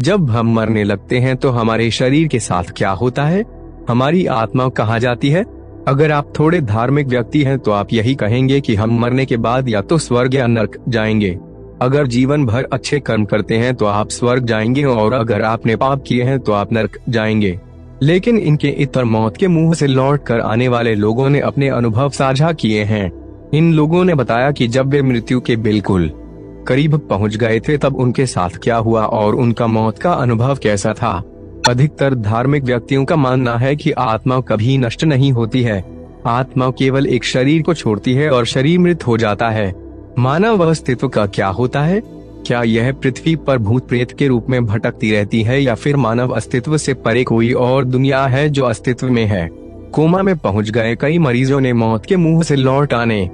जब हम मरने लगते हैं तो हमारे शरीर के साथ क्या होता है? हमारी आत्मा कहाँ जाती है? अगर आप थोड़े धार्मिक व्यक्ति हैं तो आप यही कहेंगे कि हम मरने के बाद या तो स्वर्ग या नरक जाएंगे। अगर जीवन भर अच्छे कर्म करते हैं तो आप स्वर्ग जाएंगे और अगर आपने पाप किए हैं तो आप नरक जाएंगे। लेकिन इनके इतर मौत के मुंह से लौट कर आने वाले लोगों ने अपने अनुभव साझा किए हैं। इन लोगों ने बताया कि जब वे मृत्यु के बिल्कुल करीब पहुंच गए थे तब उनके साथ क्या हुआ और उनका मौत का अनुभव कैसा था। अधिकतर धार्मिक व्यक्तियों का मानना है कि आत्मा कभी नष्ट नहीं होती है। आत्मा केवल एक शरीर को छोड़ती है और शरीर मृत हो जाता है। मानव अस्तित्व का क्या होता है? क्या यह पृथ्वी पर भूत प्रेत के रूप में भटकती रहती है या फिर मानव अस्तित्व से परे कोई और दुनिया है जो अस्तित्व में है? कोमा में पहुंच गए कई मरीजों ने मौत के मुंह से लौट आने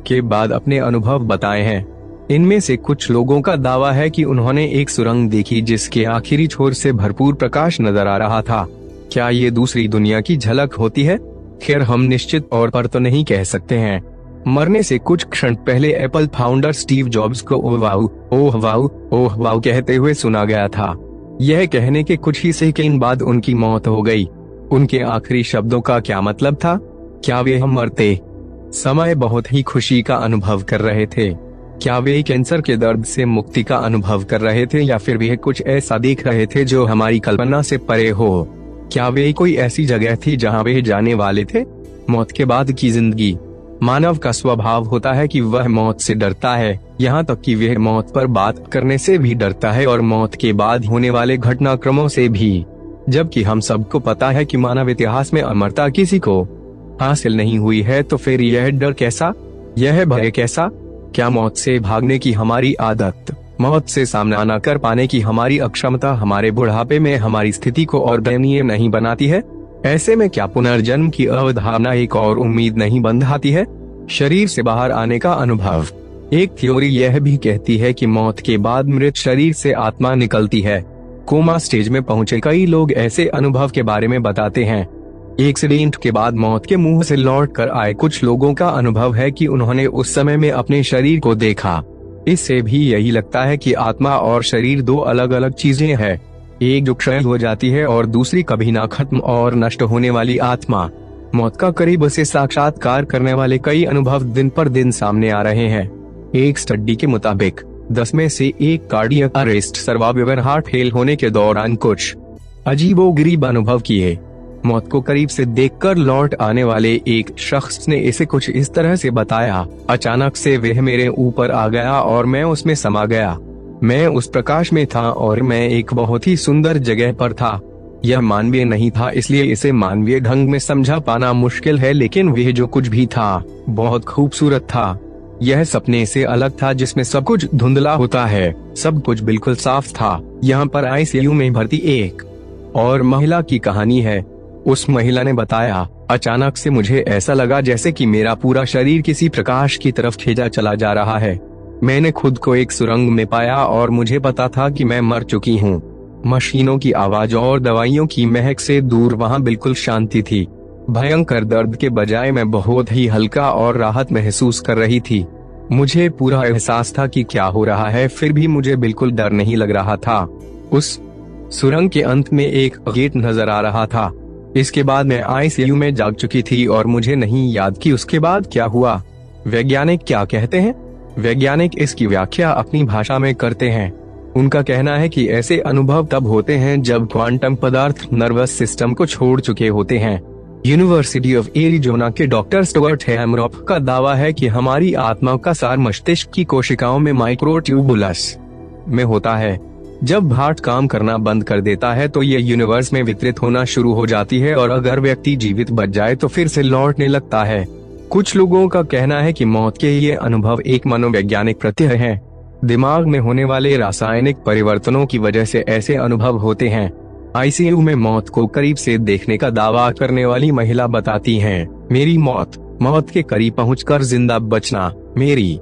के बाद अपने अनुभव बताए हैं। इनमें से कुछ लोगों का दावा है कि उन्होंने एक सुरंग देखी जिसके आखिरी छोर से भरपूर प्रकाश नजर आ रहा था। क्या ये दूसरी दुनिया की झलक होती है? खैर, हम निश्चित तौर पर तो नहीं कह सकते हैं। मरने से कुछ क्षण पहले एप्पल फाउंडर स्टीव जॉब्स को ओह वाऊ, ओह वाऊ, ओह वाऊ कहते हुए सुना गया था। यह कहने के कुछ ही सेकंड बाद उनकी मौत हो गई। उनके आखिरी शब्दों का क्या मतलब था? क्या वे मरते समय बहुत ही खुशी का अनुभव कर रहे थे? क्या वे कैंसर के दर्द से मुक्ति का अनुभव कर रहे थे या फिर वे कुछ ऐसा देख रहे थे जो हमारी कल्पना से परे हो? क्या वे कोई ऐसी जगह थी जहां वे जाने वाले थे? मौत के बाद की जिंदगी। मानव का स्वभाव होता है कि वह मौत से डरता है, यहाँ तक कि वह मौत पर बात करने से भी डरता है और मौत के बाद होने वाले घटनाक्रमों से भी। जबकि हम सबको पता है कि मानव इतिहास में अमरता किसी को हासिल नहीं हुई है, तो फिर यह डर कैसा, यह भय कैसा? क्या मौत से भागने की हमारी आदत, मौत से सामना न कर पाने की हमारी अक्षमता हमारे बुढ़ापे में हमारी स्थिति को और दयनीय नहीं बनाती है? ऐसे में क्या पुनर्जन्म की अवधारणा एक और उम्मीद नहीं बंधाती है? शरीर से बाहर आने का अनुभव। एक थ्योरी यह भी कहती है कि मौत के बाद मृत शरीर से आत्मा निकलती है। कोमा स्टेज में पहुंचे कई लोग ऐसे अनुभव के बारे में बताते हैं। एक्सीडेंट के बाद मौत के मुंह से लौट कर आए कुछ लोगों का अनुभव है कि उन्होंने उस समय में अपने शरीर को देखा। इससे भी यही लगता है कि आत्मा और शरीर दो अलग अलग चीजें हैं, एक जो क्षय हो जाती है और दूसरी कभी ना खत्म और नष्ट होने वाली आत्मा। मौत का करीब से साक्षात्कार करने वाले कई अनुभव दिन पर दिन सामने आ रहे हैं। एक स्टडी के मुताबिक 10 में से 1 cardiac arrest survivor heart fail होने के दौरान कुछ अजीबोगरीब अनुभव किए। मौत को करीब से देखकर लौट आने वाले एक शख्स ने इसे कुछ इस तरह से बताया, अचानक से वह मेरे ऊपर आ गया और मैं उसमें समा गया। मैं उस प्रकाश में था और मैं एक बहुत ही सुंदर जगह पर था। यह मानवीय नहीं था, इसलिए इसे मानवीय ढंग में समझा पाना मुश्किल है, लेकिन वह जो कुछ भी था बहुत खूबसूरत था। यह सपने से अलग था जिसमें सब कुछ धुंधला होता है, सब कुछ बिल्कुल साफ था। यहाँ पर आईसीयू में भर्ती एक और महिला की कहानी है। उस महिला ने बताया, अचानक से मुझे ऐसा लगा जैसे कि मेरा पूरा शरीर किसी प्रकाश की तरफ खींचा चला जा रहा है। मैंने खुद को एक सुरंग में पाया और मुझे पता था कि मैं मर चुकी हूँ। मशीनों की आवाज और दवाइयों की महक से दूर वहाँ बिल्कुल शांति थी। भयंकर दर्द के बजाय मैं बहुत ही हल्का और राहत महसूस कर रही थी। मुझे पूरा एहसास था कि क्या हो रहा है, फिर भी मुझे बिल्कुल डर नहीं लग रहा था। उस सुरंग के अंत में एक गेट नजर आ रहा था। इसके बाद मैं आईसीयू में जाग चुकी थी और मुझे नहीं याद कि उसके बाद क्या हुआ। वैज्ञानिक क्या कहते हैं? वैज्ञानिक इसकी व्याख्या अपनी भाषा में करते हैं। उनका कहना है कि ऐसे अनुभव तब होते हैं जब क्वांटम पदार्थ नर्वस सिस्टम को छोड़ चुके होते हैं। यूनिवर्सिटी ऑफ एरिजोना के डॉक्टर स्टुअर्ट हैमरॉफ का दावा है कि हमारी आत्मा का सार मस्तिष्क की कोशिकाओं में माइक्रोट्यूबुलस में होता है। जब हार्ट काम करना बंद कर देता है तो ये यूनिवर्स में वितरित होना शुरू हो जाती है और अगर व्यक्ति जीवित बच जाए तो फिर से लौटने लगता है। कुछ लोगों का कहना है कि मौत के ये अनुभव एक मनोवैज्ञानिक प्रत्यय है। दिमाग में होने वाले रासायनिक परिवर्तनों की वजह से ऐसे अनुभव होते हैं। आईसीयू में मौत को करीब से देखने का दावा करने वाली महिला बताती है, मेरी मौत के करीब पहुंचकर जिंदा बचना मेरी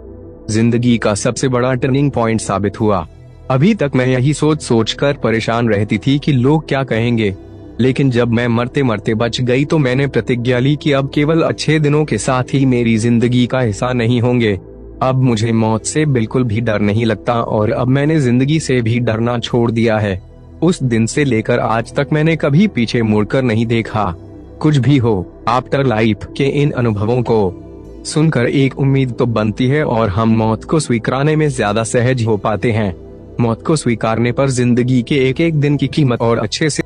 जिंदगी का सबसे बड़ा टर्निंग पॉइंट साबित हुआ। अभी तक मैं यही सोच कर परेशान रहती थी कि लोग क्या कहेंगे, लेकिन जब मैं मरते मरते बच गई तो मैंने प्रतिज्ञा ली कि अब केवल अच्छे दिनों के साथ ही मेरी जिंदगी का हिस्सा नहीं होंगे। अब मुझे मौत से बिल्कुल भी डर नहीं लगता और अब मैंने जिंदगी से भी डरना छोड़ दिया है। उस दिन से लेकर आज तक मैंने कभी पीछे मुड़कर नहीं देखा। कुछ भी हो, आफ्टर लाइफ के इन अनुभवों को सुनकर एक उम्मीद तो बनती है और हम मौत को स्वीकारने में ज्यादा सहज हो पाते हैं। मौत को स्वीकारने पर जिंदगी के एक एक दिन की कीमत और अच्छे से